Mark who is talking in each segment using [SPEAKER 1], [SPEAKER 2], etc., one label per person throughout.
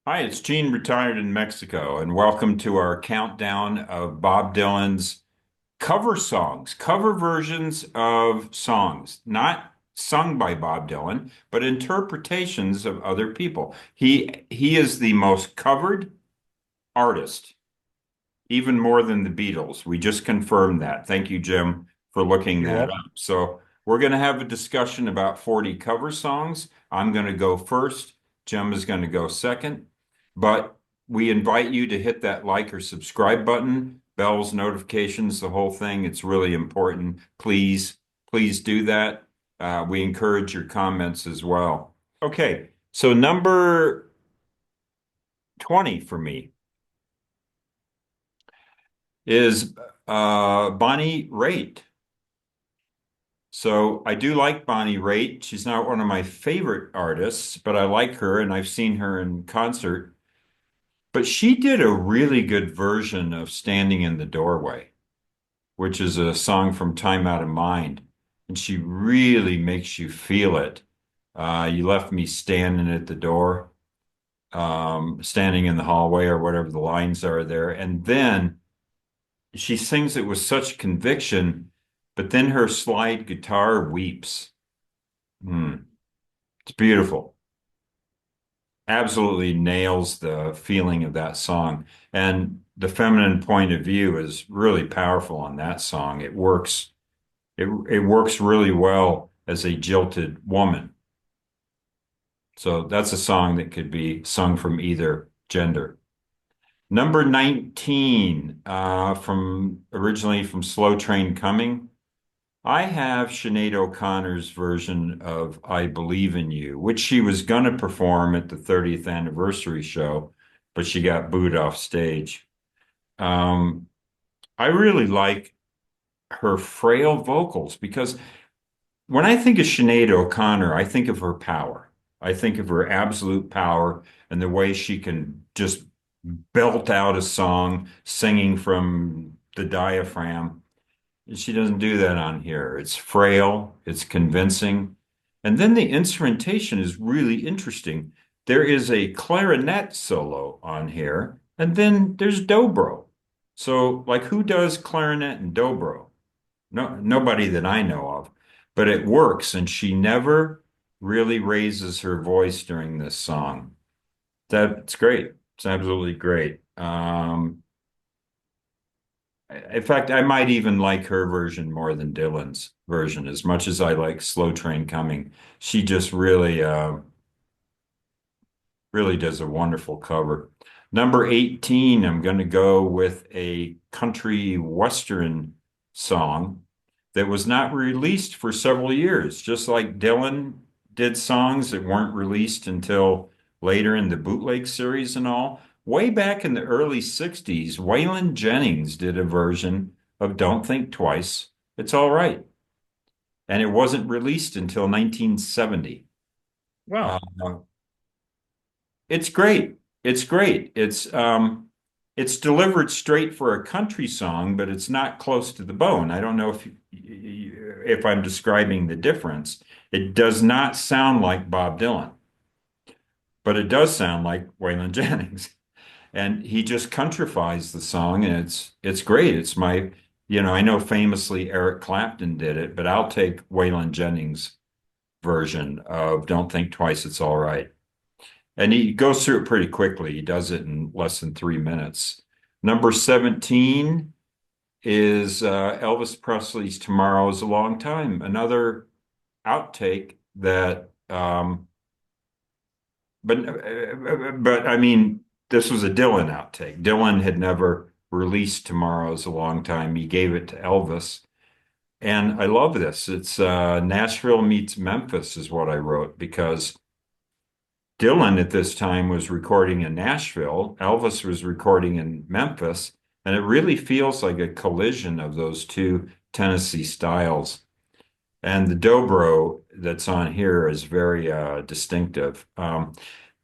[SPEAKER 1] Hi, it's Gene, retired in Mexico, and welcome to our countdown of Bob Dylan's cover songs, cover versions of songs, not sung by Bob Dylan, but interpretations of other people. He is the most covered artist, even more than the Beatles. We just confirmed that. Thank you, Jim, for looking
[SPEAKER 2] You're
[SPEAKER 1] that
[SPEAKER 2] welcome.
[SPEAKER 1] up. So we're going to have a discussion about 40 cover songs. I'm going to go first. Jim is going to go second. But we invite you to hit that like or subscribe button, bells, notifications, the whole thing. It's really important. Please do that. We encourage your comments as well. Okay, so number 20 for me is Bonnie Raitt. So I do like Bonnie Raitt. She's not one of my favorite artists, but I like her and I've seen her in concert. But she did a really good version of Standing in the Doorway, which is a song from Time Out of Mind. And she really makes you feel it. You left me standing at the door, standing in the hallway, or whatever the lines are there. And then she sings it with such conviction, but then her slide guitar weeps. Hmm. It's beautiful. Absolutely nails the feeling of that song. And the feminine point of view is really powerful on that song. It works really well as a jilted woman. So that's a song that could be sung from either gender. Number 19, from originally from Slow Train Coming. I have Sinead O'Connor's version of I Believe in You, which she was going to perform at the 30th anniversary show, but she got booed off stage. Um, I really like her frail vocals because when I think of Sinead O'Connor, I think of her power. I think of her absolute power and the way she can just belt out a song singing from the diaphragm. She doesn't do that on here. It's frail, it's convincing. And then the instrumentation is really interesting. There is a clarinet solo on here, and then there's dobro. So, like, who does clarinet and dobro? No, nobody that I know of, but it works, and she never really raises her voice during this song. That's great. It's absolutely great. In fact, I might even like her version more than Dylan's version, as much as I like Slow Train Coming. She just really does a wonderful cover. Number 18, I'm going to go with a country western song that was not released for several years, just like Dylan did songs that weren't released until later in the bootleg series and all. Way back in the early 60s, Waylon Jennings did a version of Don't Think Twice, It's All Right. And it wasn't released until 1970. Uh,
[SPEAKER 2] Wow.
[SPEAKER 1] It's great. It's great. It's delivered straight for a country song, but it's not close to the bone. I don't know if I'm describing the difference. It does not sound like Bob Dylan, but it does sound like Waylon Jennings. And he just countrifies the song, and it's great. It's my, I know famously Eric Clapton did it, but I'll take Waylon Jennings' version of Don't Think Twice, It's All Right. And he goes through it pretty quickly. He does it in less than 3 minutes. Number 17 is Elvis Presley's Tomorrow is a Long Time, another outtake that, but I mean, this was a Dylan outtake. Dylan had never released Tomorrow is a Long Time. He gave it to Elvis. And I love this. It's Nashville meets Memphis is what I wrote because Dylan at this time was recording in Nashville. Elvis was recording in Memphis. And it really feels like a collision of those two Tennessee styles. And the dobro that's on here is very distinctive.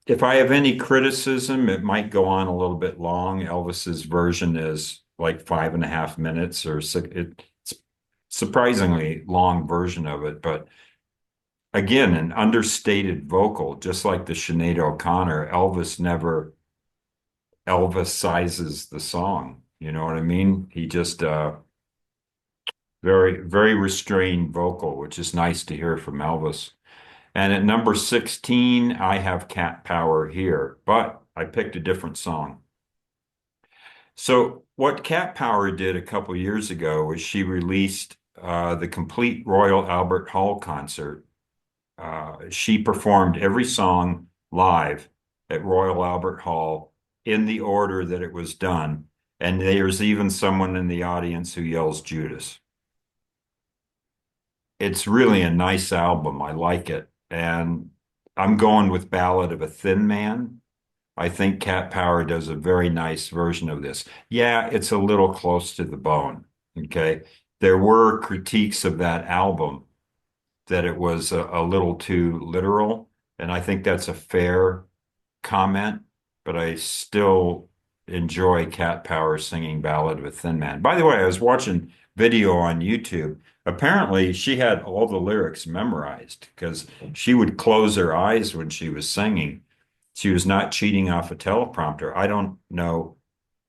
[SPEAKER 1] If I have any criticism, it might go on a little bit long. Elvis's version is like 5.5 minutes or six. It's surprisingly long version of it, but again, an understated vocal, just like the Sinead O'Connor. Elvis never Elvis sizes the song. You know what I mean? He just very, very restrained vocal, which is nice to hear from Elvis. And at number 16, I have Cat Power here, but I picked a different song. So what Cat Power did a couple years ago was she released the complete Royal Albert Hall concert. She performed every song live at Royal Albert Hall in the order that it was done. And there's even someone in the audience who yells Judas. It's really a nice album. I like it. And I'm going with Ballad of a Thin Man. I think Cat Power does a very nice version of this. Yeah, it's a little close to the bone. Okay. There were critiques of that album that it was a little too literal. And I think that's a fair comment, but I still enjoy Cat Power singing Ballad of a Thin Man. By the way, I was watching video on YouTube. Apparently, she had all the lyrics memorized because she would close her eyes when she was singing. She was not cheating off a teleprompter. I don't know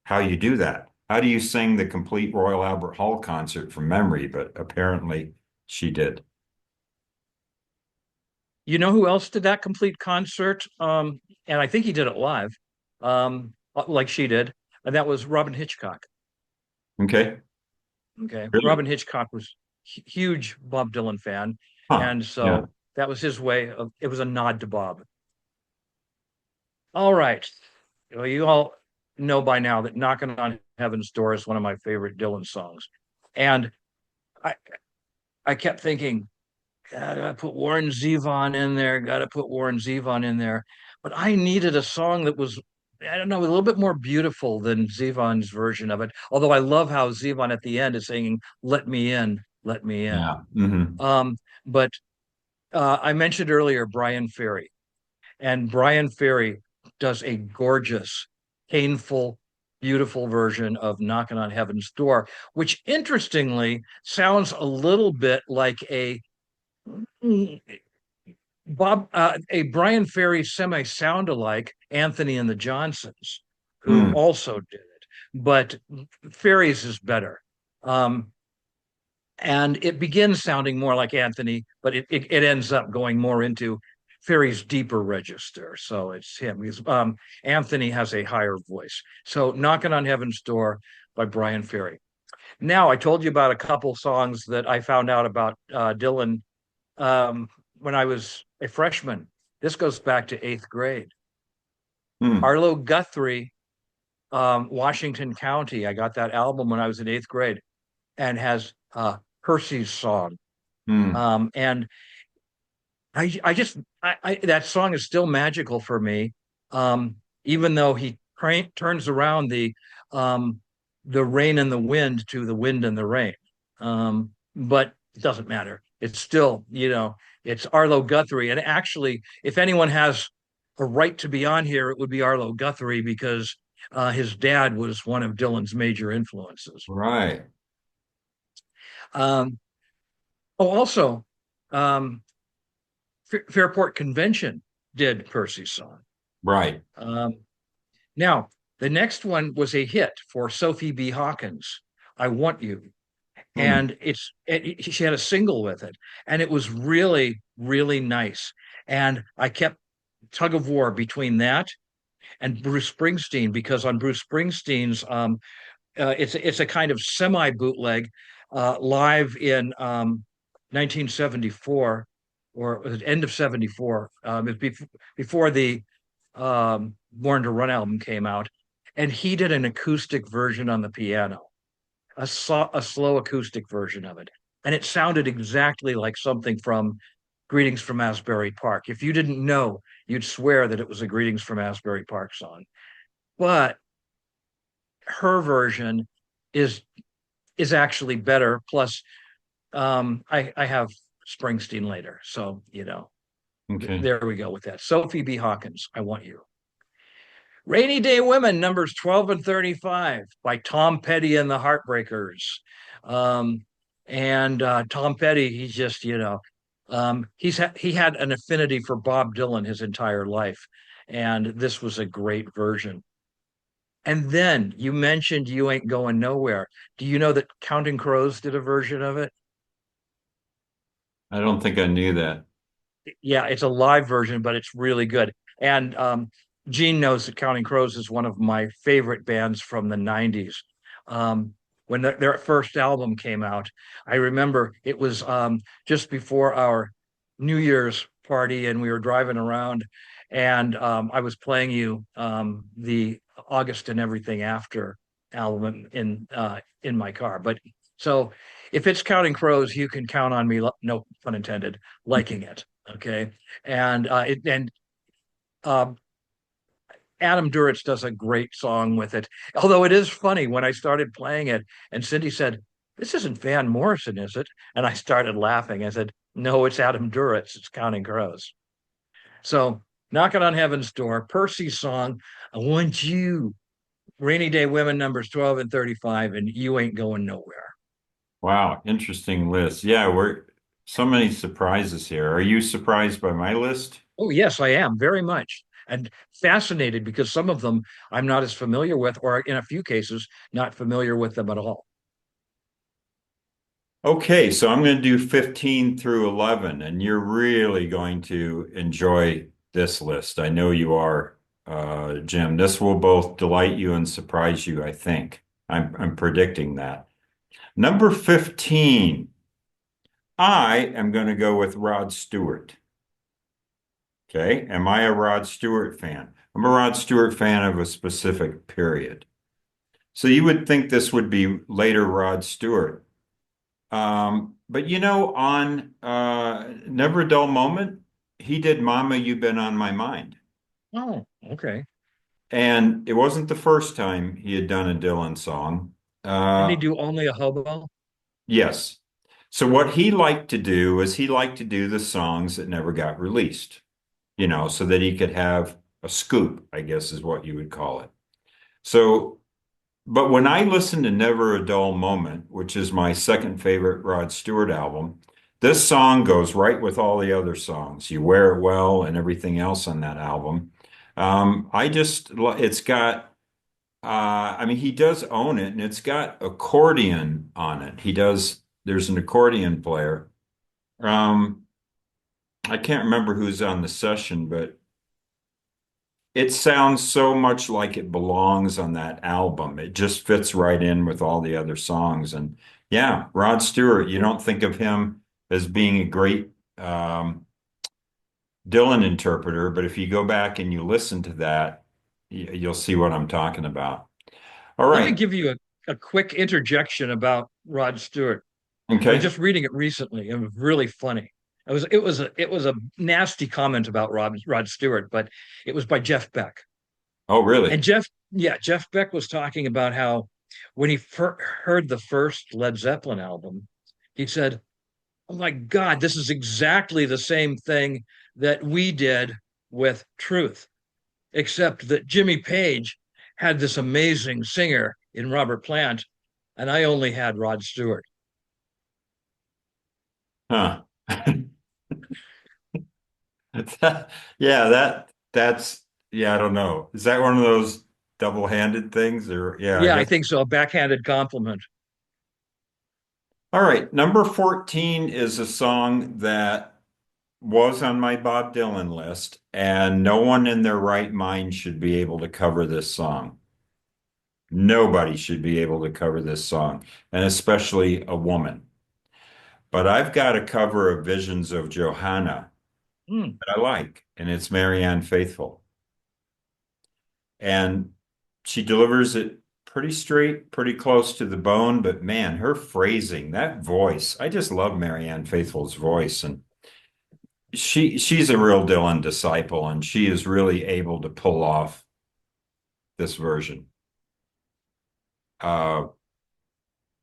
[SPEAKER 1] how you do that. How do you sing the complete Royal Albert Hall concert from memory? But apparently she did.
[SPEAKER 2] You know who else did that complete concert? And I think he did it live, like she did, and that was Robin Hitchcock.
[SPEAKER 1] Okay.
[SPEAKER 2] Okay,
[SPEAKER 1] Really?
[SPEAKER 2] Robin Hitchcock was huge Bob Dylan fan,
[SPEAKER 1] Huh.
[SPEAKER 2] and
[SPEAKER 1] Yeah.
[SPEAKER 2] so that was his way of it was a nod to Bob. All right, well, you all know by now that "Knocking on Heaven's Door" is one of my favorite Dylan songs, and I I kept thinking, gotta put Warren Zevon in there, gotta put Warren Zevon in there. But I needed a song that was, I don't know, a little bit more beautiful than Zevon's version of it. Although I love how Zevon at the end is singing, "Let me in, let me in."
[SPEAKER 1] Yeah. Hmm.
[SPEAKER 2] Um, but I mentioned earlier Brian Ferry, and Brian Ferry does a gorgeous, painful, beautiful version of "Knocking on Heaven's Door," which interestingly sounds a little bit like a Brian Ferry semi sound alike, Anthony and the Johnsons, who
[SPEAKER 1] Mm.
[SPEAKER 2] also did it, but Ferry's is better. Um, and it begins sounding more like Anthony, but it ends up going more into Ferry's deeper register. So it's him. Anthony has a higher voice. So "Knocking on Heaven's Door" by Brian Ferry. Now, I told you about a couple songs that I found out about Dylan um, when I was a freshman. This goes back to eighth grade.
[SPEAKER 1] Mm.
[SPEAKER 2] Arlo Guthrie, Washington County. I got that album when I was in eighth grade, and has Percy's song.
[SPEAKER 1] Mm.
[SPEAKER 2] And I just that song is still magical for me. Even though he turns around the rain and the wind to the wind and the rain. But it doesn't matter. It's still, it's Arlo Guthrie. And actually, if anyone has a right to be on here, it would be Arlo Guthrie because his dad was one of Dylan's major influences.
[SPEAKER 1] Right.
[SPEAKER 2] Um, oh, also, um, Fairport Convention did Percy's song.
[SPEAKER 1] Right.
[SPEAKER 2] Um, Now, the next one was a hit for Sophie B. Hawkins, "I Want You."
[SPEAKER 1] Mm.
[SPEAKER 2] And she had a single with it, and it was really, really nice. And I kept tug of war between that and Bruce Springsteen because on Bruce Springsteen's, it's a kind of semi bootleg live in 1974 or the end of 74. It's before the Born to Run album came out, and he did an acoustic version on the piano, a slow acoustic version of it, and it sounded exactly like something from Greetings from Asbury Park. If you didn't know, you'd swear that it was a Greetings from Asbury Park song. But her version is is actually better. Plus, I have Springsteen later, so
[SPEAKER 1] Okay.
[SPEAKER 2] there we go with that. Sophie B. Hawkins, "I Want You." "Rainy Day Women," numbers 12 and 35 by Tom Petty and the Heartbreakers. And Tom Petty, he's just, He had an affinity for Bob Dylan his entire life, and this was a great version. And then you mentioned "You Ain't Going Nowhere." Do you know that Counting Crows did a version of it?
[SPEAKER 1] I don't think I knew that.
[SPEAKER 2] Yeah, it's a live version, but it's really good. And Gene knows that Counting Crows is one of my favorite bands from the 90s. When their first album came out, I remember it was just before our New Year's party, and we were driving around, and I was playing you the August and Everything After album in my car. But so if it's Counting Crows, you can count on me, no pun intended, liking it. Okay. And um, Adam Duritz does a great song with it. Although it is funny when I started playing it, and Cindy said, "This isn't Van Morrison, is it?" And I started laughing. I said, "No, it's Adam Duritz. It's Counting Crows." So, Knocking on Heaven's Door, Percy's song, "I Want You," Rainy Day Women numbers 12 and 35, and "You Ain't Going Nowhere."
[SPEAKER 1] Wow, interesting list. Yeah, we're so many surprises here. Are you surprised by my list?
[SPEAKER 2] Oh, yes, I am very much. And fascinated because some of them I'm not as familiar with, or in a few cases, not familiar with them at all.
[SPEAKER 1] Okay, so I'm going to do 15 through 11, and you're really going to enjoy this list. I know you are, Jim. This will both delight you and surprise you, I think. I'm predicting that. Number 15, I am going to go with Rod Stewart. Okay, am I a Rod Stewart fan? I'm a Rod Stewart fan of a specific period. So you would think this would be later Rod Stewart. But on Never a Dull Moment, he did Mama, You've Been on My Mind.
[SPEAKER 2] Oh, okay.
[SPEAKER 1] And it wasn't the first time he had done a Dylan song.
[SPEAKER 2] Didn't he
[SPEAKER 1] Uh,
[SPEAKER 2] do Only a Hobo?
[SPEAKER 1] yes. So what he liked to do was he liked to do the songs that never got released, so that he could have a scoop, I guess is what you would call it. So but when I listen to Never a Dull Moment, which is my second favorite Rod Stewart album, this song goes right with all the other songs. You Wear It Well and everything else on that album. It's got, I mean, he does own it and it's got accordion on it. There's an accordion player. Um, I can't remember who's on the session, but it sounds so much like it belongs on that album. It just fits right in with all the other songs. And yeah, Rod Stewart, you don't think of him as being a great Dylan interpreter, but if you go back and you listen to that, you'll see what I'm talking about. All
[SPEAKER 2] Let me
[SPEAKER 1] right.
[SPEAKER 2] give you a quick interjection about Rod Stewart. I was
[SPEAKER 1] Okay.
[SPEAKER 2] just reading it recently. It was really funny. It was a nasty comment about Rod Stewart, but it was by Jeff Beck.
[SPEAKER 1] Oh,
[SPEAKER 2] And
[SPEAKER 1] really?
[SPEAKER 2] Jeff Beck was talking about how when he heard the first Led Zeppelin album, he said, "Oh my God, this is exactly the same thing that we did with Truth, except that Jimmy Page had this amazing singer in Robert Plant, and I only had Rod Stewart."
[SPEAKER 1] Huh. Yeah, yeah, I don't know. Is that one of those double-handed things or yeah, I
[SPEAKER 2] Yeah, I
[SPEAKER 1] guess.
[SPEAKER 2] think so. A backhanded compliment.
[SPEAKER 1] All right, number 14 is a song that was on my Bob Dylan list, and no one in their right mind should be able to cover this song. Nobody should be able to cover this song, and especially a woman. But I've got a cover of Visions of Johanna
[SPEAKER 2] Hmm.
[SPEAKER 1] that I like, and it's Marianne Faithfull. And she delivers it pretty straight, pretty close to the bone, but man, her phrasing, that voice, I just love Marianne Faithfull's voice. And she's a real Dylan disciple, and she is really able to pull off this version. Uh,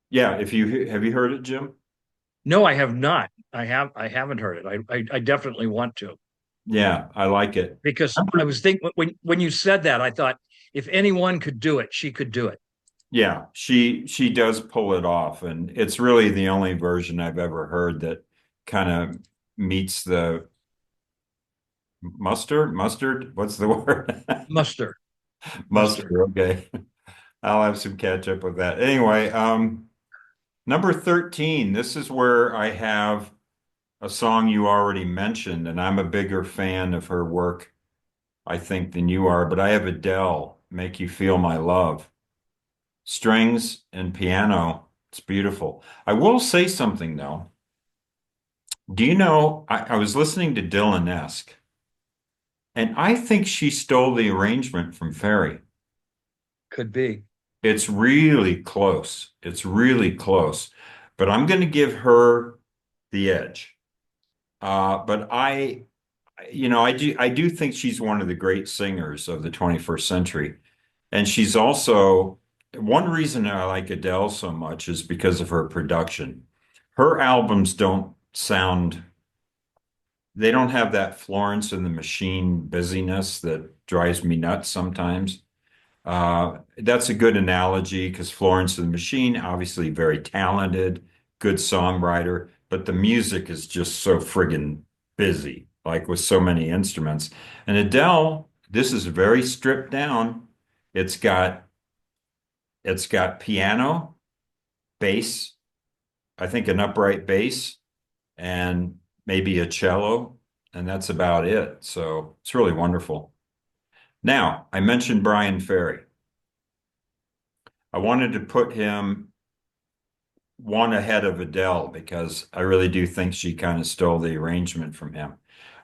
[SPEAKER 1] yeah, if you have you heard it, Jim?
[SPEAKER 2] No, I have not. I haven't heard it. I definitely want to
[SPEAKER 1] Yeah, I like it.
[SPEAKER 2] because I was thinking when you said that, I thought if anyone could do it, she could do it.
[SPEAKER 1] Yeah, she does pull it off, and it's really the only version I've ever heard that kind of meets the mustard. What's the word?
[SPEAKER 2] Muster,
[SPEAKER 1] Mustard.
[SPEAKER 2] muster.
[SPEAKER 1] Okay. I'll have some catch up with that. Anyway, number 13. This is where I have a song you already mentioned, and I'm a bigger fan of her work, I think, than you are, but I have Adele, Make You Feel My Love. Strings and piano. It's beautiful. I will say something though. Do you know, I was listening to Dylan-esque, and I think she stole the arrangement from Ferry.
[SPEAKER 2] Could be.
[SPEAKER 1] It's really close. It's really close. But I'm going to give her the edge. But I do think she's one of the great singers of the 21st century. And she's also one reason I like Adele so much is because of her production. Her albums they don't have that Florence and the Machine busyness that drives me nuts sometimes. That's a good analogy because Florence and the Machine, obviously very talented, good songwriter, but the music is just so friggin' busy, like with so many instruments. And Adele, this is very stripped down. It's got it's got piano, bass, I think an upright bass, and maybe a cello, and that's about it. So it's really wonderful. Now, I mentioned Brian Ferry. I wanted to put him one ahead of Adele because I really do think she kind of stole the arrangement from him.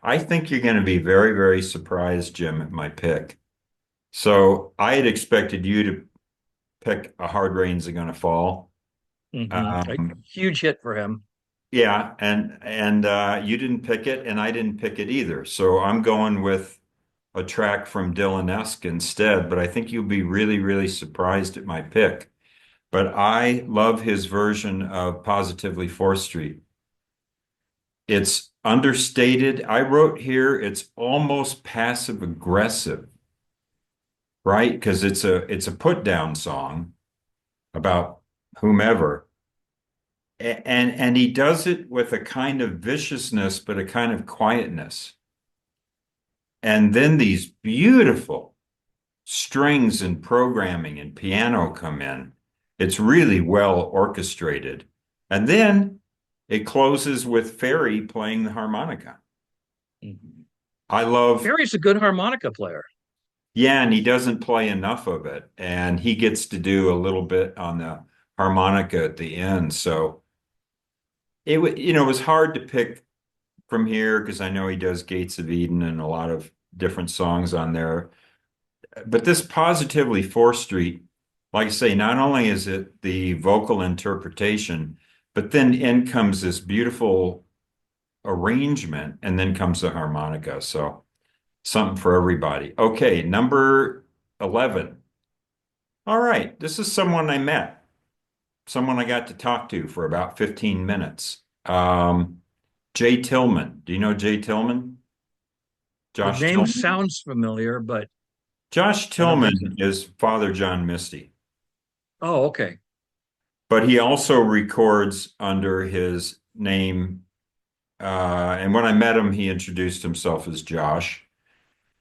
[SPEAKER 1] I think you're going to be very, very surprised, Jim, at my pick. So I had expected you to pick A Hard Rain's Gonna Fall.
[SPEAKER 2] A
[SPEAKER 1] Um,
[SPEAKER 2] huge hit for him.
[SPEAKER 1] yeah, and you didn't pick it, and I didn't pick it either. So I'm going with a track from Dylan-esque instead, but I think you'll be really, really surprised at my pick. But I love his version of Positively 4th Street. It's understated. I wrote here it's almost passive aggressive, right? Because it's a put down song about whomever. And he does it with a kind of viciousness, but a kind of quietness. And then these beautiful strings and programming and piano come in. It's really well orchestrated. And then it closes with Ferry playing the harmonica.
[SPEAKER 2] Mhm.
[SPEAKER 1] I love,
[SPEAKER 2] Barry's a good harmonica player.
[SPEAKER 1] yeah, and he doesn't play enough of it. And he gets to do a little bit on the harmonica at the end. So it was hard to pick from here because I know he does Gates of Eden and a lot of different songs on there. But this Positively 4th Street, like I say, not only is it the vocal interpretation, but then in comes this beautiful arrangement and then comes the harmonica. So something for everybody. Okay, number 11. All right, this is someone I met, someone I got to talk to for about 15 minutes. Jay Tillman. Do you know Jay Tillman?
[SPEAKER 2] The
[SPEAKER 1] Josh
[SPEAKER 2] name
[SPEAKER 1] Tillman?
[SPEAKER 2] sounds familiar, but
[SPEAKER 1] Josh
[SPEAKER 2] I don't think so.
[SPEAKER 1] Tillman is Father John Misty,
[SPEAKER 2] Oh, okay.
[SPEAKER 1] but he also records under his name. And when I met him, he introduced himself as Josh.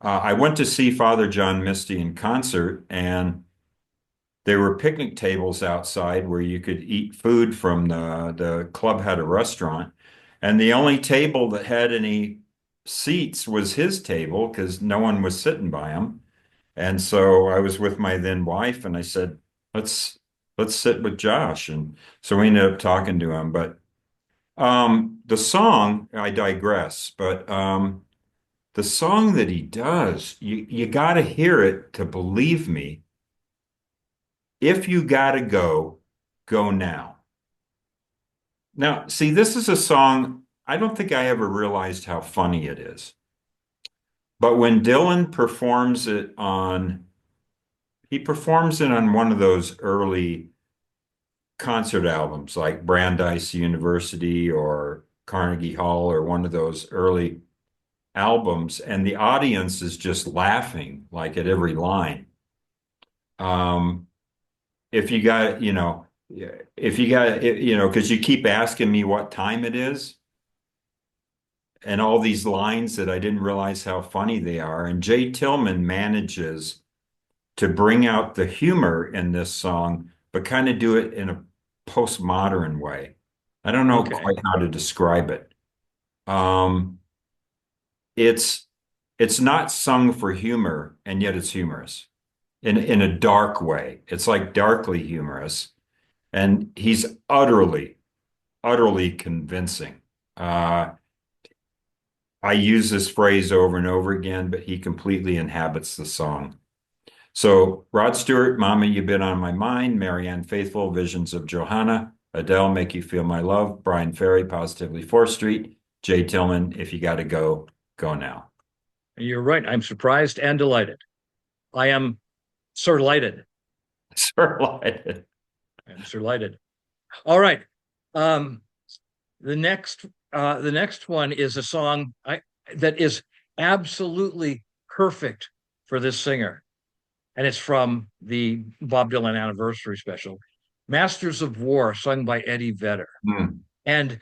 [SPEAKER 1] I went to see Father John Misty in concert, and there were picnic tables outside where you could eat food from the club had a restaurant, and the only table that had any seats was his table because no one was sitting by him. And so I was with my then wife, and I said, "Let's let's sit with Josh." And so we ended up talking to him. But the song, I digress. But the song that he does, you got to hear it to believe me. If you gotta go, go now. Now, see, this is a song, I don't think I ever realized how funny it is. But when Dylan he performs it on one of those early concert albums like Brandeis University or Carnegie Hall or one of those early albums, and the audience is just laughing like at every line. Um, if you got, if you got, because you keep asking me what time it is. and all these lines that I didn't realize how funny they are. And Jay Tillman manages to bring out the humor in this song, but kind of do it in a postmodern way. I don't know
[SPEAKER 2] Okay.
[SPEAKER 1] quite how to describe it. Um, it's it's not sung for humor, and yet it's humorous in a dark way. It's like darkly humorous, and he's utterly convincing. Uh, I use this phrase over and over again, but he completely inhabits the song. So, Rod Stewart, Mama, You've Been on My Mind, Marianne Faithfull, Visions of Johanna, Adele, Make You Feel My Love, Brian Ferry, Positively 4th Street, Jay Tillman, If You Gotta Go, Go Now.
[SPEAKER 2] You're right. I'm surprised and delighted. I am surlighted.
[SPEAKER 1] Sir Lighted.
[SPEAKER 2] I'm surlighted. All right. Um, the next one is a song that is absolutely perfect for this singer, and it's from the Bob Dylan anniversary special, "Masters of War," sung by Eddie Vedder.
[SPEAKER 1] Hmm.
[SPEAKER 2] And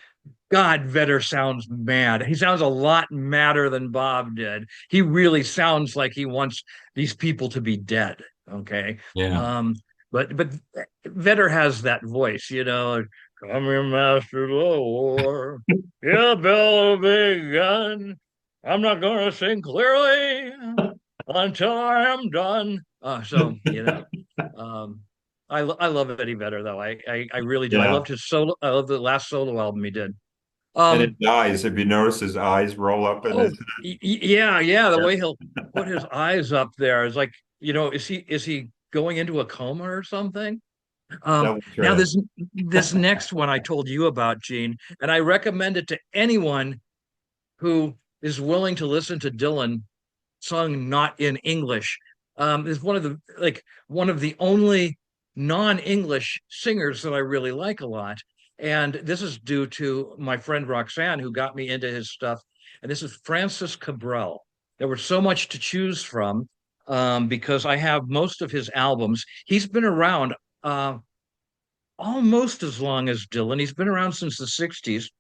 [SPEAKER 2] God, Vedder sounds mad. He sounds a lot madder than Bob did. He really sounds like he wants these people to be dead. Okay.
[SPEAKER 1] Yeah.
[SPEAKER 2] Um, but Vedder has that voice, come here, master of the war. Yeah, build a big gun. I'm not gonna sing clearly until I am done. Um, I love Eddie Vedder though. I really do. I
[SPEAKER 1] Yeah.
[SPEAKER 2] loved his solo. I love the last solo album he did.
[SPEAKER 1] And
[SPEAKER 2] Um,
[SPEAKER 1] his eyes, if you notice his eyes roll up in his
[SPEAKER 2] yeah. The
[SPEAKER 1] hair.
[SPEAKER 2] way he'll put his eyes up there is like, is he going into a coma or something?
[SPEAKER 1] Double
[SPEAKER 2] Now
[SPEAKER 1] trance.
[SPEAKER 2] this next one I told you about, Gene, and I recommend it to anyone who is willing to listen to Dylan sung not in English. Is one of the only non-English singers that I really like a lot. And this is due to my friend Roxanne, who got me into his stuff. And this is Francis Cabral. There was so much to choose from because I have most of his albums. He's been around almost as long as Dylan. He's been around since the 60s.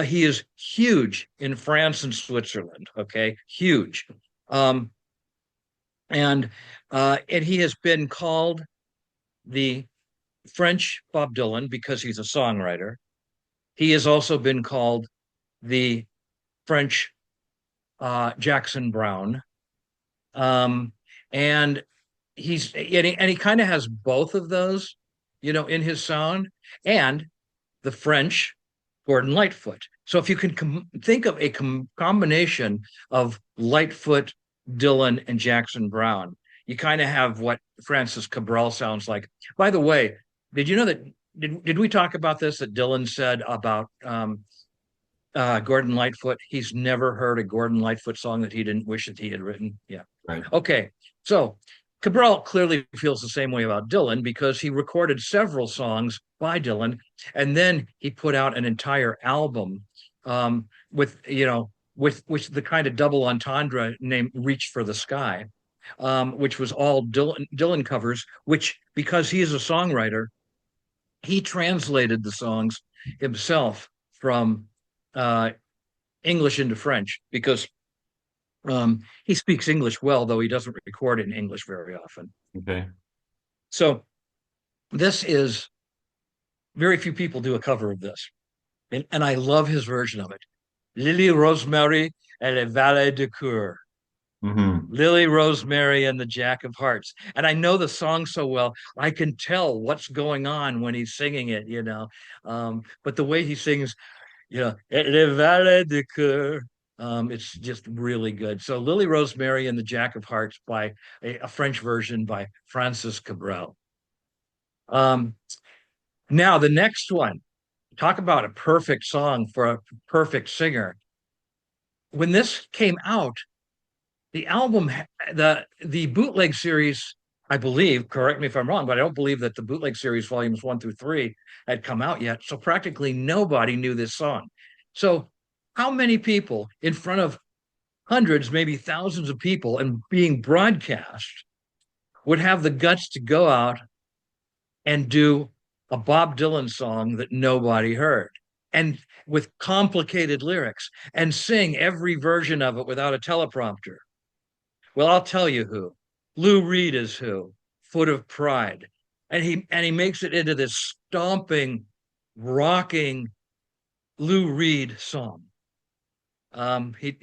[SPEAKER 2] He is huge in France and Switzerland. Okay, huge. Um, and he has been called the French Bob Dylan because he's a songwriter. He has also been called the French Jackson Brown, um, and he kind of has both of those, in his sound, and the French Gordon Lightfoot. So if you can think of a combination of Lightfoot, Dylan, and Jackson Brown, you kind of have what Francis Cabral sounds like. By the way, did you know that? Did we talk about this that Dylan said about Gordon Lightfoot? He's never heard a Gordon Lightfoot song that he didn't wish that he had written. Yeah.
[SPEAKER 1] Right.
[SPEAKER 2] Okay. So Cabral clearly feels the same way about Dylan because he recorded several songs by Dylan, and then he put out an entire album with the kind of double entendre named "Reach for the Sky," which was all Dylan covers. Which, because he is a songwriter, he translated the songs himself from uh, English into French because he speaks English well, though he doesn't record in English very often.
[SPEAKER 1] Okay.
[SPEAKER 2] So this is very few people do a cover of this, and I love his version of it. Lily Rosemary and a Valet de Coeur.
[SPEAKER 1] Hmm.
[SPEAKER 2] Lily Rosemary and the Jack of Hearts. And I know the song so well, I can tell what's going on when he's singing it. But the way he sings, Le Valet de Coeur, it's just really good. So Lily Rosemary and the Jack of Hearts by a French version by Francis Cabral. Um, Now the next one, talk about a perfect song for a perfect singer. When this came out, the album, the bootleg series, I believe, correct me if I'm wrong, but I don't believe that the bootleg series volumes 1 through 3 had come out yet. So practically nobody knew this song. So how many people in front of hundreds, maybe thousands of people and being broadcast would have the guts to go out and do a Bob Dylan song that nobody heard? And with complicated lyrics and sing every version of it without a teleprompter. Well, I'll tell you who. Lou Reed is who. Foot of Pride. And he makes it into this stomping, rocking Lou Reed song. He,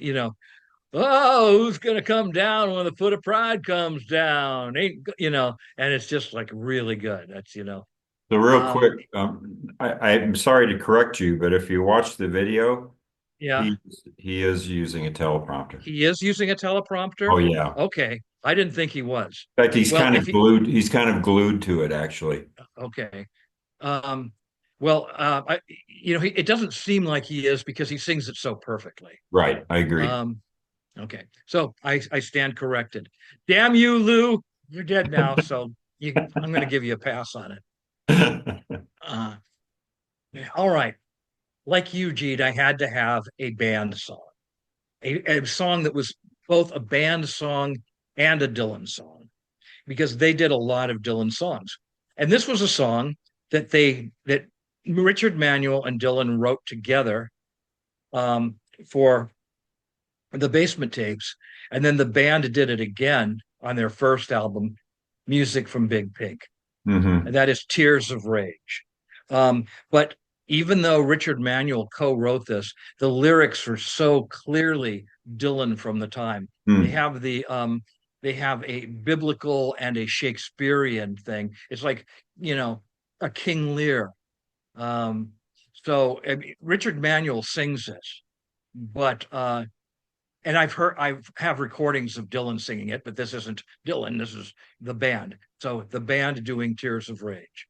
[SPEAKER 2] oh, who's gonna come down when the foot of pride comes down? Ain't and it's just like really good. That's.
[SPEAKER 1] So real
[SPEAKER 2] Um,
[SPEAKER 1] quick, I'm sorry to correct you, but if you watch the video,
[SPEAKER 2] yeah,
[SPEAKER 1] he is using a teleprompter.
[SPEAKER 2] he is using a teleprompter.
[SPEAKER 1] Oh yeah.
[SPEAKER 2] Okay, I didn't think he was.
[SPEAKER 1] In fact, he's
[SPEAKER 2] Well,
[SPEAKER 1] kind
[SPEAKER 2] if
[SPEAKER 1] of
[SPEAKER 2] he
[SPEAKER 1] glued. He's kind of glued to it, actually.
[SPEAKER 2] okay, um, well, it doesn't seem like he is because he sings it so perfectly.
[SPEAKER 1] Right. I agree.
[SPEAKER 2] Um, okay, so I stand corrected. Damn you, Lou! You're dead now, so I'm going to give you a pass on it. Uh, all right. Like you, Gene, I had to have a band song, a song that was both a band song and a Dylan song, because they did a lot of Dylan songs. And this was a song that Richard Manuel and Dylan wrote together um, for the Basement Tapes, and then the band did it again on their first album, Music from Big Pink,
[SPEAKER 1] Hmm.
[SPEAKER 2] and that is Tears of Rage. But even though Richard Manuel co-wrote this, the lyrics are so clearly Dylan from the time. They
[SPEAKER 1] Mm.
[SPEAKER 2] have they have a biblical and a Shakespearean thing. It's like, you know, a King Lear. Um, so I mean, Richard Manuel sings this, but and I have recordings of Dylan singing it, but this isn't Dylan. This is the band. So the band doing Tears of Rage.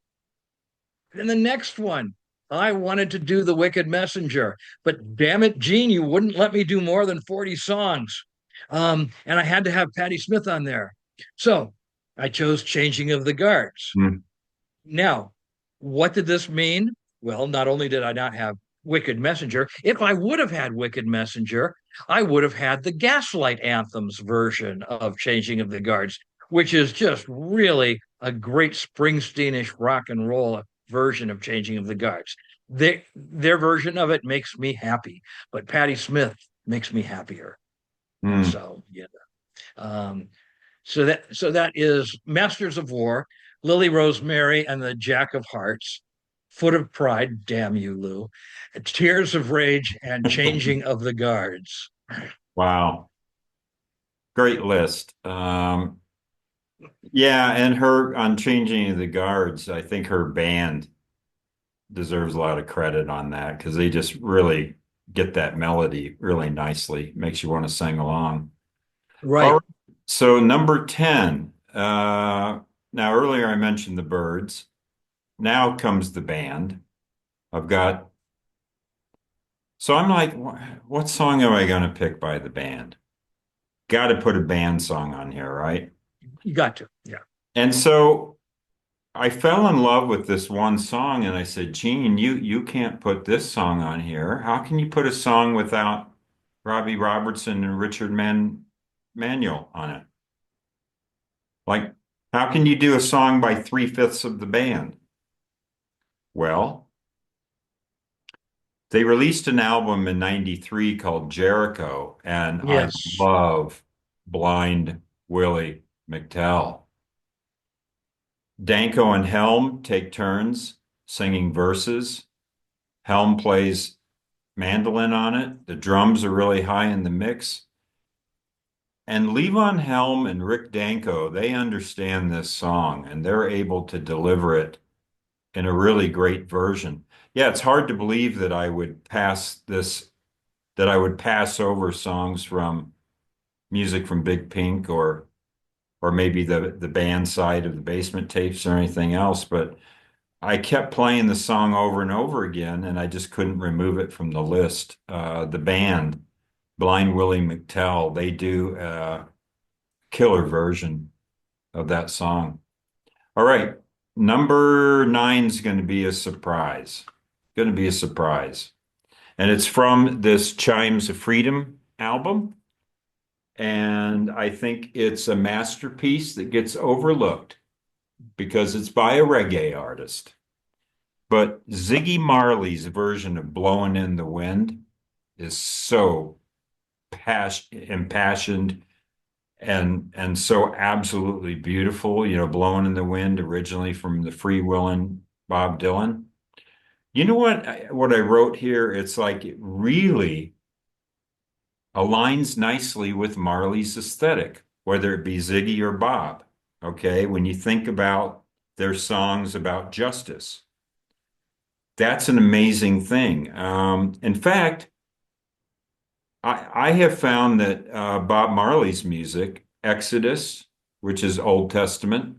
[SPEAKER 2] And the next one, I wanted to do The Wicked Messenger, but damn it, Gene, you wouldn't let me do more than 40 songs. And I had to have Patti Smith on there. So I chose Changing of the Guards.
[SPEAKER 1] Mm.
[SPEAKER 2] Now, what did this mean? Well, not only did I not have Wicked Messenger, if I would have had Wicked Messenger, I would have had the Gaslight Anthems version of Changing of the Guards, which is just really a great Springsteenish rock and roll version of Changing of the Guards. Their version of it makes me happy, but Patti Smith makes me happier.
[SPEAKER 1] Mm.
[SPEAKER 2] So yeah. Um, so that is Masters of War, Lily Rosemary and the Jack of Hearts, Foot of Pride, damn you, Lou, Tears of Rage, and Changing of the Guards.
[SPEAKER 1] Wow. Great list. Yeah, and her on Changing of the Guards, I think her band deserves a lot of credit on that because they just really get that melody really nicely. Makes you want to sing along. All right.
[SPEAKER 2] Right.
[SPEAKER 1] So number 10. Now earlier I mentioned the Birds. Now comes the band. I've got so I'm like, what song am I going to pick by the band? Got to put a band song on here, right?
[SPEAKER 2] You got to. Yeah.
[SPEAKER 1] And so I fell in love with this one song and I said, Gene, you can't put this song on here. How can you put a song without Robbie Robertson and Manuel on it? Like, how can you do a song by three-fifths of the band? Well, they released an album in '93 called Jericho, and I
[SPEAKER 2] Yes.
[SPEAKER 1] love Blind Willie McTell. Danko and Helm take turns singing verses. Helm plays mandolin on it. The drums are really high in the mix. And Levon Helm and Rick Danko, they understand this song and they're able to deliver it in a really great version. Yeah, it's hard to believe that I would pass over songs from music from Big Pink or maybe the band side of the Basement Tapes or anything else, but I kept playing the song over and over again, and I just couldn't remove it from the list. The band, Blind Willie McTell, they do a killer version of that song. All right, number 9 is going to be a surprise. Going to be a surprise. And it's from this Chimes of Freedom album. And I think it's a masterpiece that gets overlooked because it's by a reggae artist. But Ziggy Marley's version of Blowing in the Wind is so impassioned and so absolutely beautiful. You know, Blowing in the Wind, originally from the free-wheeling Bob Dylan. You know what I wrote here? It's like it really aligns nicely with Marley's aesthetic, whether it be Ziggy or Bob. Okay, when you think about their songs about justice, that's an amazing thing. In fact, I have found that Bob Marley's music, Exodus, which is Old Testament,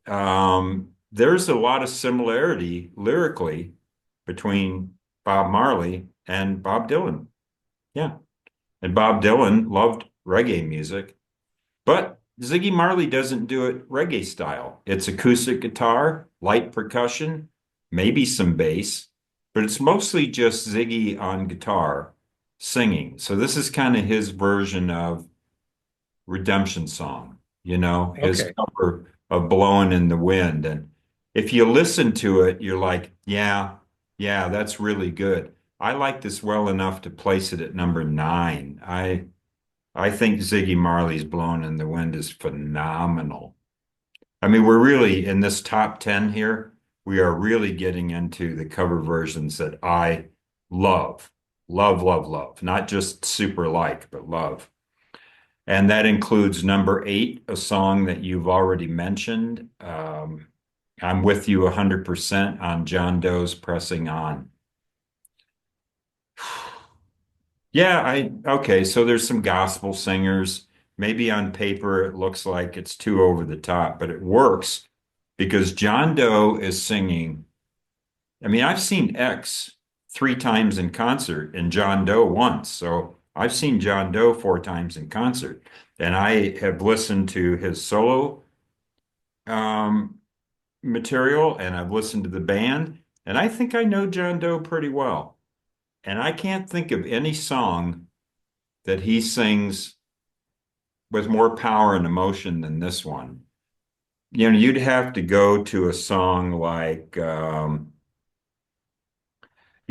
[SPEAKER 1] there's a lot of similarity lyrically between Bob Marley and Bob Dylan. Yeah. And Bob Dylan loved reggae music, but Ziggy Marley doesn't do it reggae style. It's acoustic guitar, light percussion, maybe some bass, but it's mostly just Ziggy on guitar singing. So this is kind of his version of Redemption Song, you know, his
[SPEAKER 2] Okay.
[SPEAKER 1] cover of Blowing in the Wind. And if you listen to it, you're like, yeah, yeah, that's really good. I like this well enough to place it at number nine. I think Ziggy Marley's Blowing in the Wind is phenomenal. I mean, we're really in this top 10 here, we are really getting into the cover versions that I love, love, love, love, not just super like, but love. And that includes number eight, a song that you've already mentioned. I'm with you 100% on John Doe's Pressing On. Yeah, okay, so there's some gospel singers. Maybe on paper it looks like it's too over the top, but it works because John Doe is singing. I mean, I've seen X three times in concert and John Doe once. So I've seen John Doe four times in concert. And I have listened to his solo um, material and I've listened to the band. And I think I know John Doe pretty well. And I can't think of any song that he sings with more power and emotion than this one. You know, you'd have to go to a song like you'd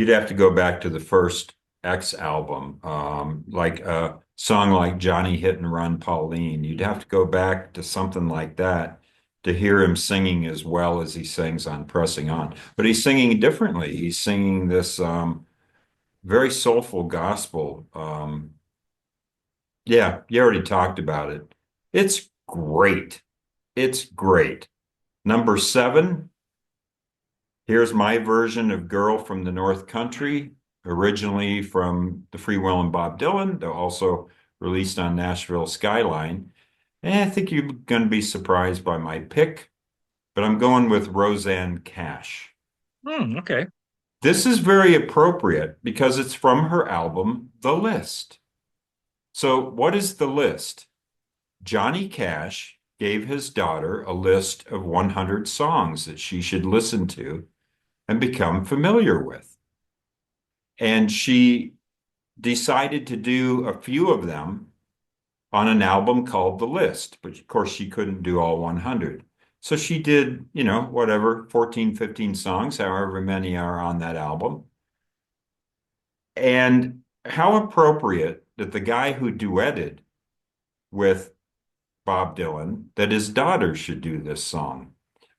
[SPEAKER 1] have to go back to the first X album, like a song like Johnny Hit and Run Pauline. You'd have to go back to something like that to hear him singing as well as he sings on Pressing On. But he's singing differently. He's singing this very soulful gospel. Yeah, you already talked about it. It's great. It's great. Number seven, here's my version of Girl from the North Country, originally from the Free Will and Bob Dylan, though also released on Nashville Skyline. And I think you're going to be surprised by my pick, but I'm going with Roseanne Cash.
[SPEAKER 2] Okay.
[SPEAKER 1] This is very appropriate because it's from her album, The List. So, what is The List? Johnny Cash gave his daughter a list of 100 songs that she should listen to and become familiar with. And she decided to do a few of them on an album called The List, but of course she couldn't do all 100. So she did, you know, whatever, 14, 15 songs, however many are on that album. And how appropriate that the guy who duetted with Bob Dylan, that his daughter should do this song.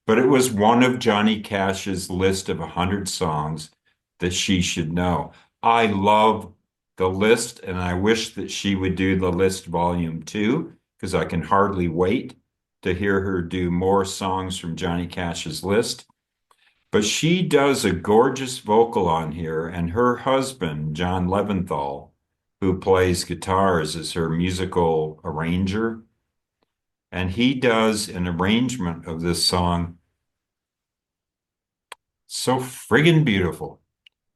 [SPEAKER 1] But it was one of Johnny Cash's list of 100 songs that she should know. I love the list, and I wish that she would do the list volume two, because I can hardly wait to hear her do more songs from Johnny Cash's list. But she does a gorgeous vocal on here, and her husband, John Leventhal, who plays guitars, is her musical arranger. And he does an arrangement of this song so friggin' beautiful,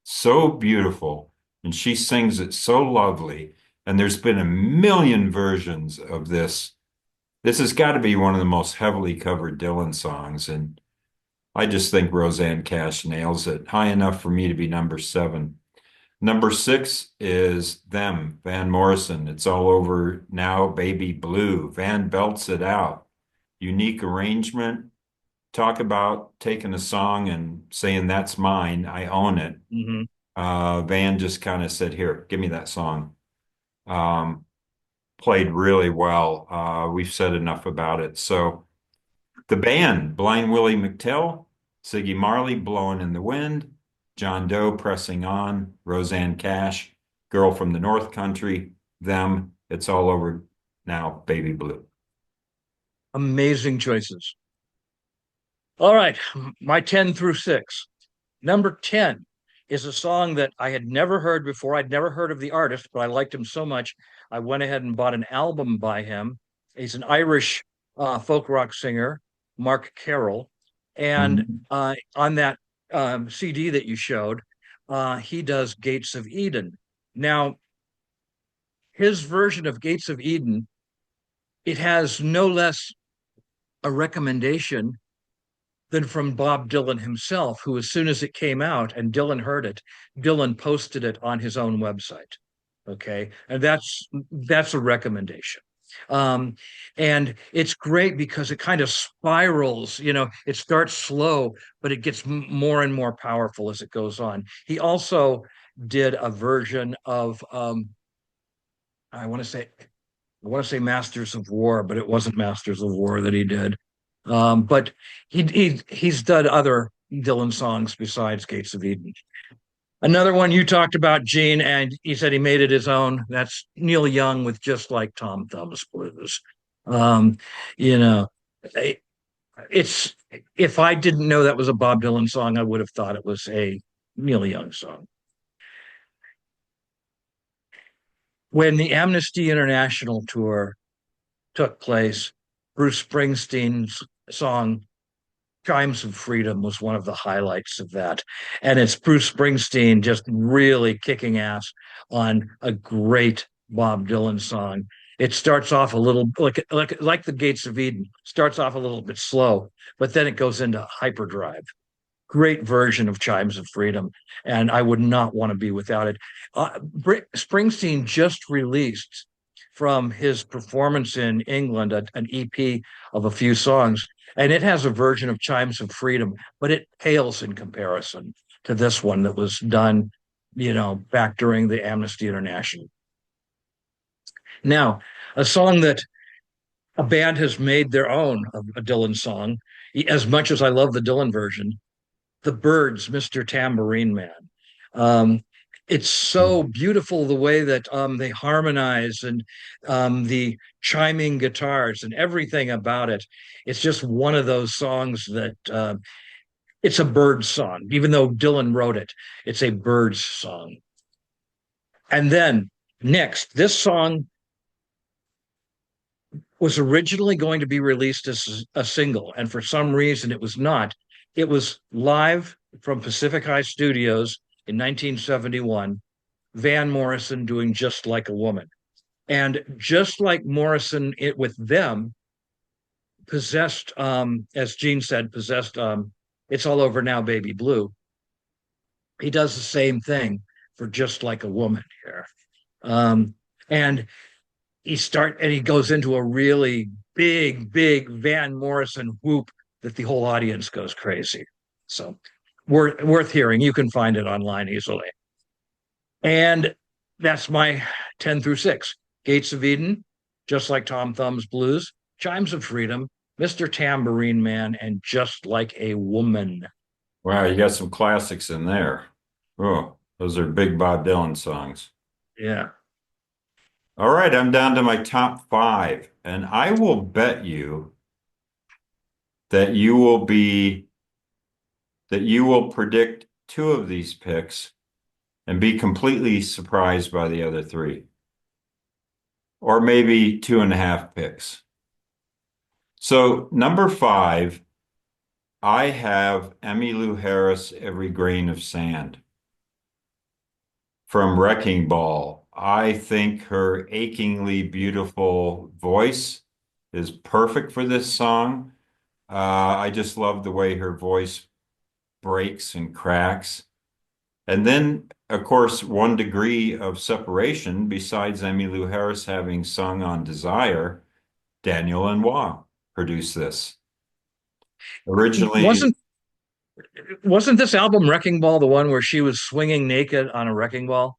[SPEAKER 1] so beautiful. And she sings it so lovely. And there's been a million versions of this. This has got to be one of the most heavily covered Dylan songs. And I just think Roseanne Cash nails it. High enough for me to be number seven. Number six is Them, Van Morrison. It's all over now, Baby Blue. Van belts it out. Unique arrangement. talk about taking a song and saying that's mine, I own it.
[SPEAKER 2] Hmm.
[SPEAKER 1] Van just kind of said, "Here, give me that song." Um, Played really well. We've said enough about it. So the band, Blind Willie McTell, Ziggy Marley, Blowing in the Wind, John Doe, Pressing On, Roseanne Cash, Girl from the North Country, Them, It's All Over Now, Baby Blue.
[SPEAKER 2] Amazing choices. All right, my 10 through 6. Number 10 is a song that I had never heard before. I'd never heard of the artist, but I liked him so much. I went ahead and bought an album by him. He's an Irish folk rock singer, Mark Carroll. And
[SPEAKER 1] Mhm.
[SPEAKER 2] on that CD that you showed, he does Gates of Eden. Now, his version of Gates of Eden, it has no less a recommendation than from Bob Dylan himself, who, as soon as it came out and Dylan heard it, Dylan posted it on his own website. Okay, and that's a recommendation. Um, and it's great because it kind of spirals. It starts slow, but it gets more and more powerful as it goes on. He also did a version of I want to say I want to say Masters of War, but it wasn't Masters of War that he did. But he's done other Dylan songs besides Gates of Eden. Another one you talked about, Gene, and he said he made it his own. That's Neil Young with Just Like Tom Thumb's Blues. Um, you know, it's if I didn't know that was a Bob Dylan song, I would have thought it was a Neil Young song. When the Amnesty International tour took place, Bruce Springsteen's song Chimes of Freedom was one of the highlights of that. And it's Bruce Springsteen just really kicking ass on a great Bob Dylan song. It starts off a little like the Gates of Eden, starts off a little bit slow, but then it goes into hyperdrive. Great version of Chimes of Freedom, and I would not want to be without it. Springsteen just released from his performance in England an EP of a few songs, and it has a version of Chimes of Freedom, but it pales in comparison to this one that was done, back during the Amnesty International. Now, a song that a band has made their own of a Dylan song, as much as I love the Dylan version, the Birds, Mr. Tambourine Man. Um, it's so beautiful the way that they harmonize and the chiming guitars and everything about it. It's just one of those songs that it's a bird song, even though Dylan wrote it. It's a bird's song. And then next, this song was originally going to be released as a single, and for some reason it was not. It was live from Pacific High Studios in 1971, Van Morrison doing Just Like a Woman. And just like Morrison with them, possessed, as Gene said, possessed It's All Over Now, Baby Blue. He does the same thing for Just Like a Woman here. Um, and he goes into a really big Van Morrison whoop that the whole audience goes crazy. So worth hearing. You can find it online easily. And that's my 10 through 6. Gates of Eden, Just Like Tom Thumb's Blues, Chimes of Freedom, Mr. Tambourine Man, and Just Like a Woman.
[SPEAKER 1] Wow, you got some classics in there. Oh, those are big Bob Dylan songs.
[SPEAKER 2] Yeah.
[SPEAKER 1] All right, I'm down to my top five, and I will bet you that you will predict two of these picks and be completely surprised by the other three, or maybe two and a half picks. So number five, I have Emmylou Harris, Every Grain of Sand from Wrecking Ball. I think her achingly beautiful voice is perfect for this song. I just love the way her voice breaks and cracks. And then, of course, One Degree of Separation, besides Emmylou Harris having sung on Desire, Daniel Lanois produced this. Originally,
[SPEAKER 2] Wasn't this album Wrecking Ball the one where she was swinging naked on a wrecking ball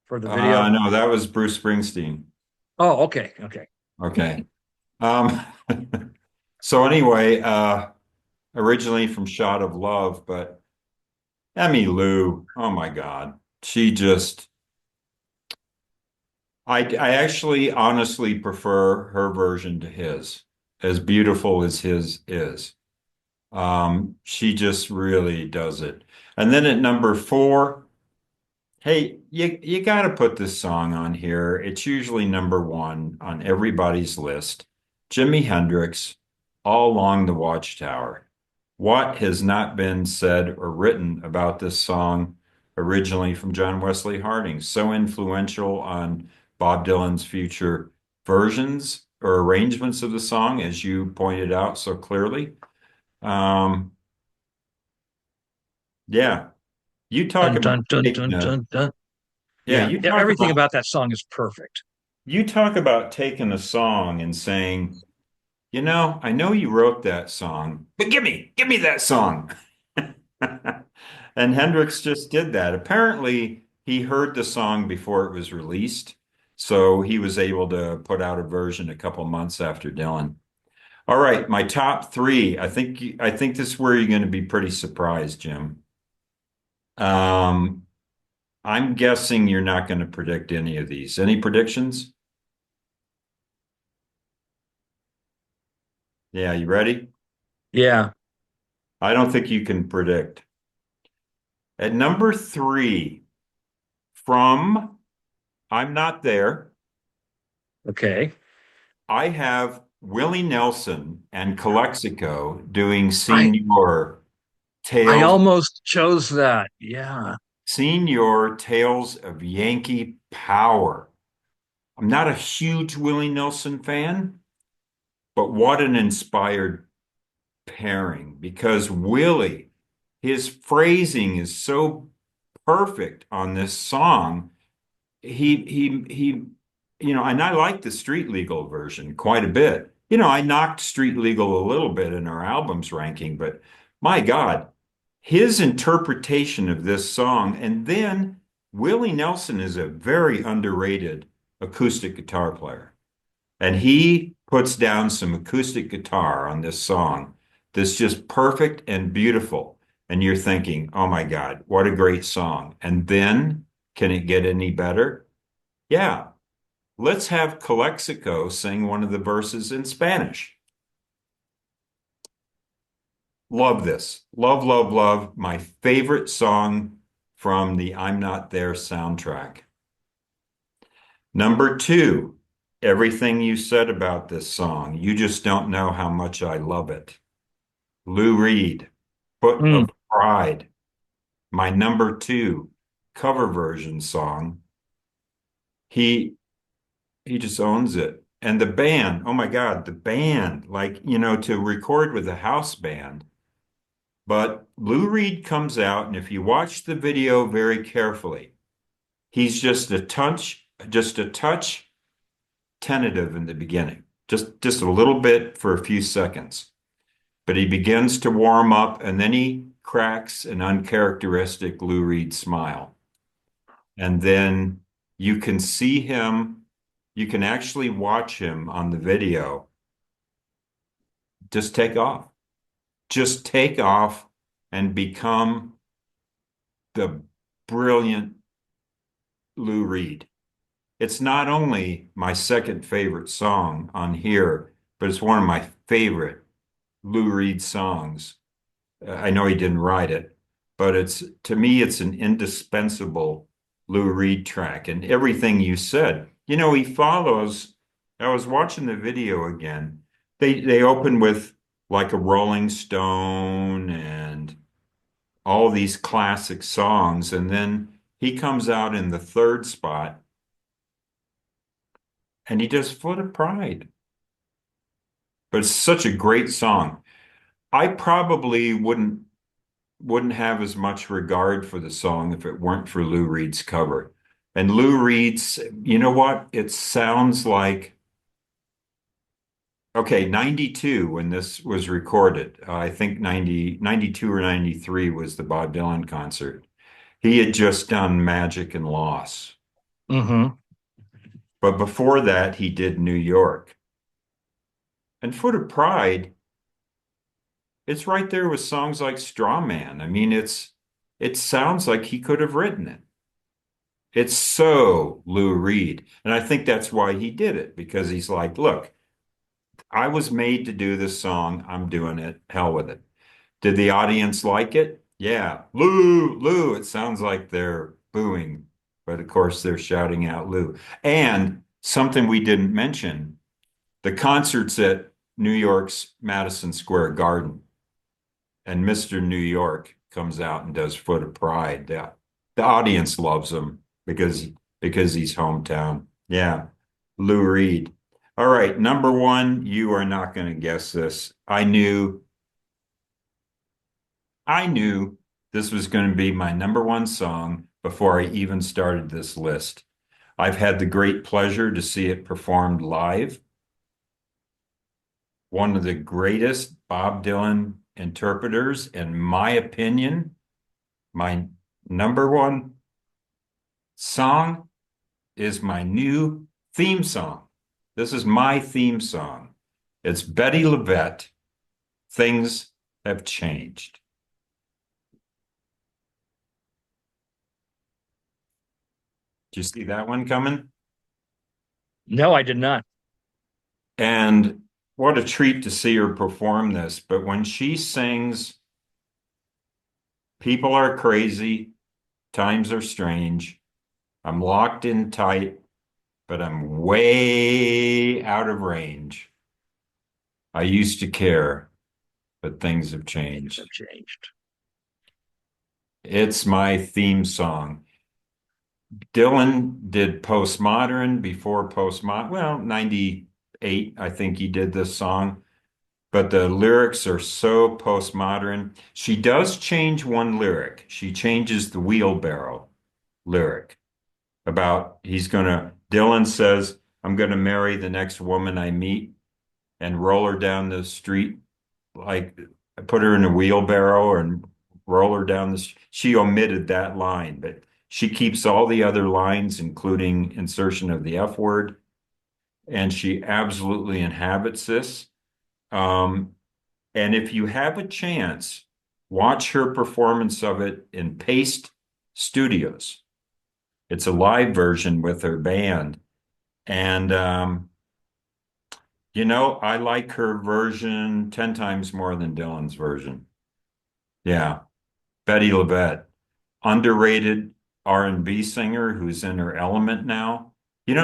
[SPEAKER 2] for the video?
[SPEAKER 1] no, that was Bruce Springsteen.
[SPEAKER 2] Oh, okay, okay.
[SPEAKER 1] Okay. Um, so anyway, originally from Shot of Love, but Emmy Lou, oh my God, she just, I actually honestly prefer her version to his, as beautiful as his is. She just really does it. And then at number four, hey, you got to put this song on here. It's usually number one on everybody's list. Jimi Hendrix, All Along the Watchtower. What has not been said or written about this song originally from John Wesley Harding? So influential on Bob Dylan's future versions or arrangements of the song, as you pointed out so clearly. Um, yeah, you talk
[SPEAKER 2] Dun
[SPEAKER 1] about
[SPEAKER 2] dun dun
[SPEAKER 1] taking
[SPEAKER 2] dun
[SPEAKER 1] a
[SPEAKER 2] dun dun.
[SPEAKER 1] yeah,
[SPEAKER 2] Yeah, everything about that song is perfect.
[SPEAKER 1] you talk about taking a song and saying, you know, I know you wrote that song, but give me that song. And Hendrix just did that. Apparently, he heard the song before it was released, so he was able to put out a version a couple months after Dylan. All right, my top three. I think this is where you're going to be pretty surprised, Jim. Um, I'm guessing you're not going to predict any of these. Any predictions? Yeah, you ready?
[SPEAKER 2] Yeah.
[SPEAKER 1] I don't think you can predict. At number three, from I'm Not There,
[SPEAKER 2] Okay.
[SPEAKER 1] I have Willie Nelson and Calexico doing
[SPEAKER 2] I I
[SPEAKER 1] Tales,
[SPEAKER 2] almost chose that. Yeah.
[SPEAKER 1] Senior Tales of Yankee Power. I'm not a huge Willie Nelson fan, but what an inspired pairing because Willie, his phrasing is so perfect on this song. He, and I like the Street Legal version quite a bit. I knocked Street Legal a little bit in our albums ranking, but my God, his interpretation of this song, and then Willie Nelson is a very underrated acoustic guitar player. And he puts down some acoustic guitar on this song that's just perfect and beautiful. And you're thinking, oh my God, what a great song. And then can it get any better? Yeah, let's have Calexico sing one of the verses in Spanish. Love this. Love, love, love. My favorite song from the I'm Not There soundtrack. Number two, everything you said about this song, you just don't know how much I love it. Lou Reed, Foot
[SPEAKER 2] Mm.
[SPEAKER 1] of Pride, my number two cover version song. He he just owns it. And the band, oh my God, the band, like, to record with a house band. But Lou Reed comes out, and if you watch the video very carefully, he's just a touch tentative in the beginning, just a little bit for a few seconds. But he begins to warm up, and then he cracks an uncharacteristic Lou Reed smile. And then you can see him, you can actually watch him on the video just take off. Just take off and become the brilliant Lou Reed. It's not only my second favorite song on here, but it's one of my favorite Lou Reed songs. I know he didn't write it, but it's to me, it's an indispensable Lou Reed track. And everything you said, he follows. I was watching the video again. They open with like a Rolling Stone and all these classic songs, and then he comes out in the third spot and he does Foot of Pride. But it's such a great song. I probably wouldn't have as much regard for the song if it weren't for Lou Reed's cover. And Lou Reed's, you know what? It sounds like Okay, 92 when this was recorded. I think 92 or 93 was the Bob Dylan concert. He had just done Magic and Loss.
[SPEAKER 2] Hmm.
[SPEAKER 1] But before that, he did New York. And Foot of Pride, it's right there with songs like Straw Man. I mean, it sounds like he could have written it. It's so Lou Reed. And I think that's why he did it, because he's like, look, I was made to do this song. I'm doing it. Hell with it. Did the audience like it? Yeah. Lou, Lou. It sounds like they're booing, but of course they're shouting out Lou. And something we didn't mention, the concerts at New York's Madison Square Garden, and Mr. New York comes out and does Foot of Pride. The audience loves him because he's hometown. Yeah. Lou Reed. All right, number one, you are not going to guess this. I knew this was going to be my number one song before I even started this list. I've had the great pleasure to see it performed live. One of the greatest Bob Dylan interpreters, in my opinion. My number one song is my new theme song. This is my theme song. It's Betty LaVette. Things have changed. Did you see that one coming?
[SPEAKER 2] No, I did not.
[SPEAKER 1] And what a treat to see her perform this. But when she sings, people are crazy, times are strange, I'm locked in tight, but I'm way out of range. I used to care, but things have
[SPEAKER 2] Things have
[SPEAKER 1] changed.
[SPEAKER 2] changed.
[SPEAKER 1] It's my theme song. Dylan did postmodern before postmodern. Well, 98, I think he did this song, but the lyrics are so postmodern. She does change one lyric. She changes the wheelbarrow lyric about Dylan says, I'm gonna marry the next woman I meet and roll her down the street, like put her in a wheelbarrow and roll her down the street. She omitted that line, but she keeps all the other lines, including insertion of the F word, and she absolutely inhabits this. Um, and if you have a chance, watch her performance of it in Paste Studios. It's a live version with her band. And, I like her version 10 times more than Dylan's version. Yeah. Betty LaVette, underrated R&B singer who's in her element now.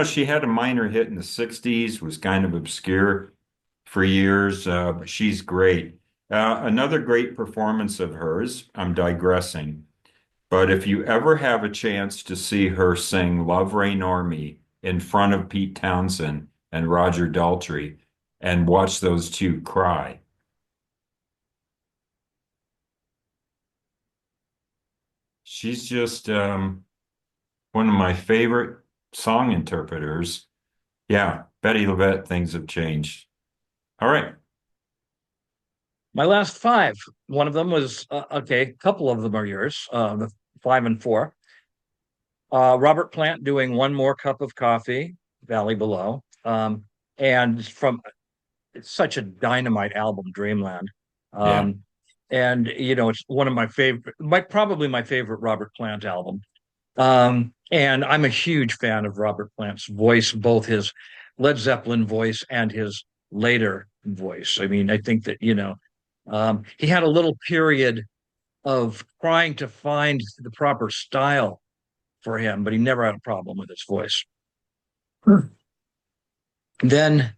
[SPEAKER 1] She had a minor hit in the 60s, was kind of obscure for years, but she's great. Another great performance of hers, I'm digressing, but if you ever have a chance to see her sing Love Ray Normie in front of Pete Townsend and Roger Daltrey and watch those two cry, she's just one of my favorite song interpreters. Yeah, Betty LaVette, things have changed. All right.
[SPEAKER 2] My last five. One of them was okay. A couple of them are yours. The five and four. Robert Plant doing One More Cup of Coffee, Valley Below. And from it's such a dynamite album, Dreamland.
[SPEAKER 1] Yeah.
[SPEAKER 2] Um, and it's one of my favorite, probably my favorite Robert Plant album. And I'm a huge fan of Robert Plant's voice, both his Led Zeppelin voice and his later voice. I mean, I think that, he had a little period of trying to find the proper style for him, but he never had a problem with his voice. Then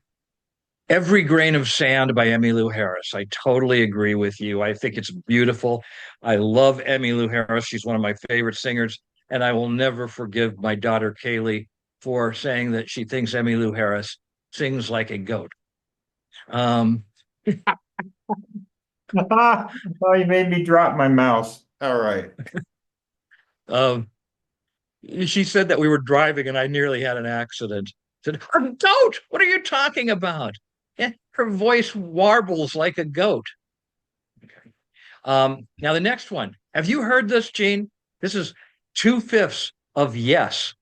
[SPEAKER 2] Every Grain of Sand by Emmylou Harris. I totally agree with you. I think it's beautiful. I love Emmylou Harris. She's one of my favorite singers, and I will never forgive my daughter Kaylee for saying that she thinks Emmylou Harris sings like a goat. Um,
[SPEAKER 1] Oh, you made me drop my mouse. All right.
[SPEAKER 2] um, she said that we were driving, and I nearly had an accident. I said, "A goat? What are you talking about?" her voice warbles like a goat. Okay. Now the next one. Have you heard this, Gene? This is two-fifths of Yes.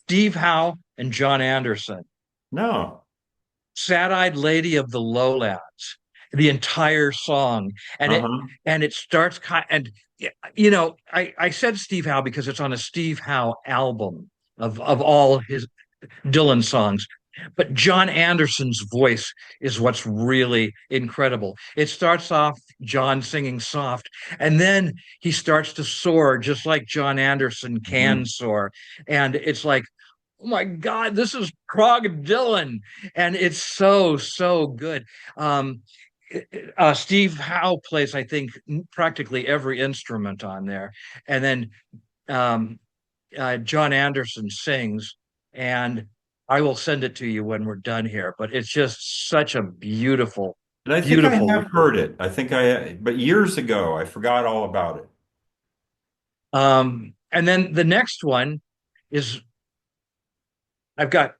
[SPEAKER 2] Steve Howe and John Anderson.
[SPEAKER 1] No.
[SPEAKER 2] Sad-eyed lady of the lowlands, the entire song, and it
[SPEAKER 1] Uh-huh.
[SPEAKER 2] and it starts kind and you know I said Steve Howe because it's on a Steve Howe album of all his Dylan songs. But John Anderson's voice is what's really incredible. It starts off John singing soft, and then he starts to soar just like John Anderson can
[SPEAKER 1] Mhm.
[SPEAKER 2] soar. And it's like, oh my God, this is Krog Dylan. And it's so, so good. Um, Steve Howe plays, I think, practically every instrument on there. And then um, John Anderson sings, and I will send it to you when we're done here. But it's just such a beautiful,
[SPEAKER 1] And I think I
[SPEAKER 2] beautiful
[SPEAKER 1] have
[SPEAKER 2] record.
[SPEAKER 1] heard it. But years ago, I forgot all about it.
[SPEAKER 2] And then the next one is I've got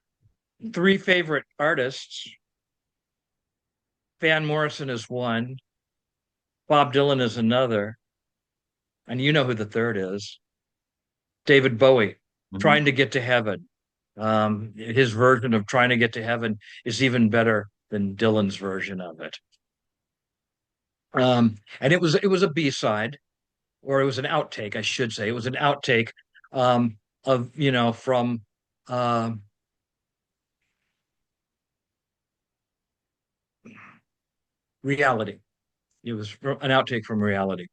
[SPEAKER 2] three favorite artists. Van Morrison is one, Bob Dylan is another, and you know who the third is. David Bowie,
[SPEAKER 1] Mhm.
[SPEAKER 2] Trying to Get to Heaven. His version of Trying to Get to Heaven is even better than Dylan's version of it. And it was a B-side, or it was an outtake, I should say. It was an outtake of from um, Reality. It was an outtake from Reality.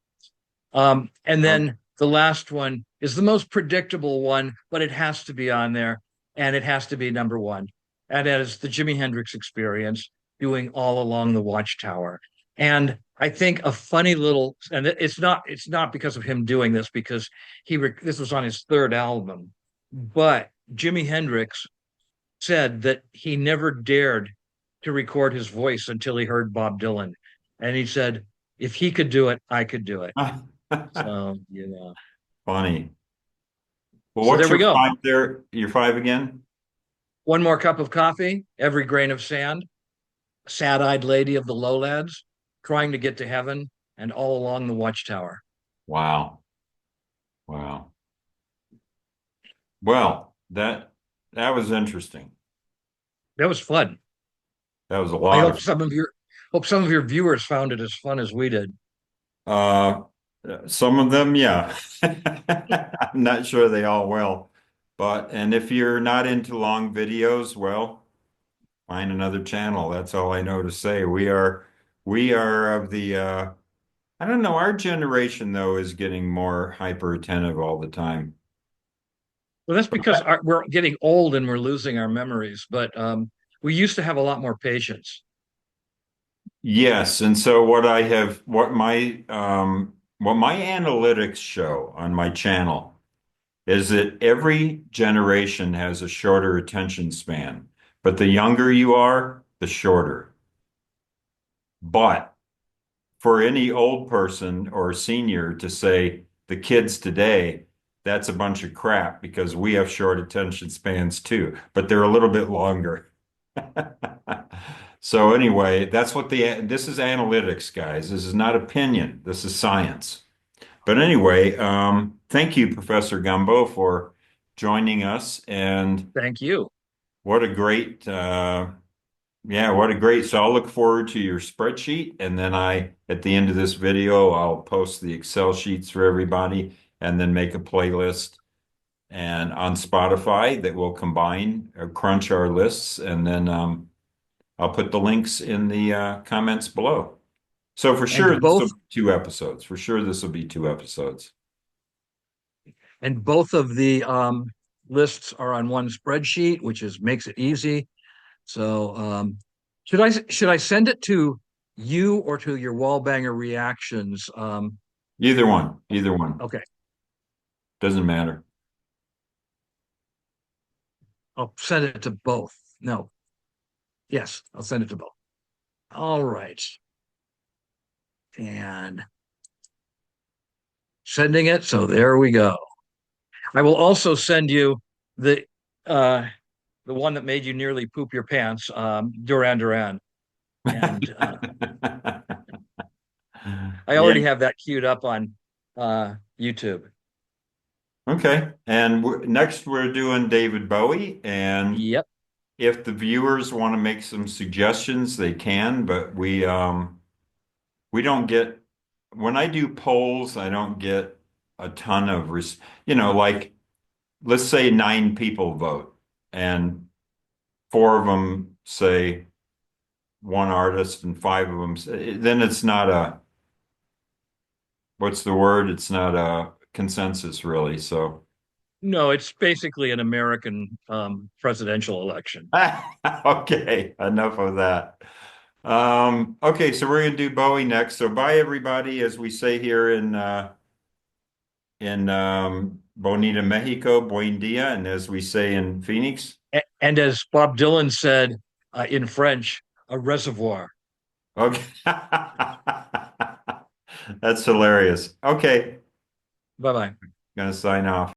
[SPEAKER 2] And
[SPEAKER 1] Okay.
[SPEAKER 2] then the last one is the most predictable one, but it has to be on there, and it has to be number one. And that is the Jimi Hendrix Experience, doing All Along the Watchtower. And I think a funny little, and it's not because of him doing this, because this was on his third album, but Jimi Hendrix said that he never dared to record his voice until he heard Bob Dylan, and he said, if he could do it, I could do it. So,
[SPEAKER 1] Funny. Well,
[SPEAKER 2] So
[SPEAKER 1] what's
[SPEAKER 2] there we
[SPEAKER 1] your
[SPEAKER 2] go.
[SPEAKER 1] five there? Your five again?
[SPEAKER 2] One more cup of coffee, every grain of sand, sad-eyed lady of the lowlands, trying to get to heaven, and all along the watchtower.
[SPEAKER 1] Wow. Wow. Well, that was interesting.
[SPEAKER 2] That was fun.
[SPEAKER 1] That was a
[SPEAKER 2] I
[SPEAKER 1] lot
[SPEAKER 2] hope
[SPEAKER 1] of
[SPEAKER 2] some of your viewers found it as fun as we did.
[SPEAKER 1] uh some of them, yeah. I'm not sure they all will. And if you're not into long videos, well, find another channel. That's all I know to say. We are of the I don't know, our generation though is getting more hyper attentive all the time.
[SPEAKER 2] Well, that's because we're getting old and we're losing our memories, but we used to have a lot more patience.
[SPEAKER 1] Yes, and so what my analytics show on my channel is that every generation has a shorter attention span, but the younger you are, the shorter. But for any old person or senior to say the kids today, that's a bunch of crap because we have short attention spans too, but they're a little bit longer. So anyway, this is analytics, guys. This is not opinion. This is science. But anyway, thank you, Professor Gumbo, for joining us. And
[SPEAKER 2] Thank you.
[SPEAKER 1] what a great, yeah, what a great. So I'll look forward to your spreadsheet. And then at the end of this video, I'll post the Excel sheets for everybody and then make a playlist and on Spotify that will combine or crunch our lists. And then, I'll put the links in the comments below. So for sure,
[SPEAKER 2] And
[SPEAKER 1] this will
[SPEAKER 2] both
[SPEAKER 1] be 2 episodes. For sure, this will be 2 episodes.
[SPEAKER 2] and both of the lists are on one spreadsheet, which is makes it easy. So should I send it to you or to your Wallbanger reactions?
[SPEAKER 1] Either one, either one.
[SPEAKER 2] Okay,
[SPEAKER 1] Doesn't matter.
[SPEAKER 2] I'll send it to both. No, yes, I'll send it to both. All right, and sending it. So there we go. I will also send you the uh, the one that made you nearly poop your pants, Duran Duran. And I
[SPEAKER 1] Yeah.
[SPEAKER 2] already have that queued up on YouTube.
[SPEAKER 1] Okay. And next we're doing David Bowie. And
[SPEAKER 2] Yep.
[SPEAKER 1] if the viewers want to make some suggestions, they can, but we don't get, when I do polls, I don't get a ton of like let's say 9 people vote and 4 of them say one artist and 5 of them say, then it's not a, what's the word? It's not a consensus really. So,
[SPEAKER 2] No, it's basically an American presidential election.
[SPEAKER 1] okay, enough of that. Okay, so we're gonna do Bowie next. So bye everybody, as we say here in Bonita, Mexico, buen dia, and as we say in Phoenix.
[SPEAKER 2] And as Bob Dylan said in French, a reservoir.
[SPEAKER 1] Okay. That's hilarious. Okay,
[SPEAKER 2] Bye bye.
[SPEAKER 1] gonna sign off.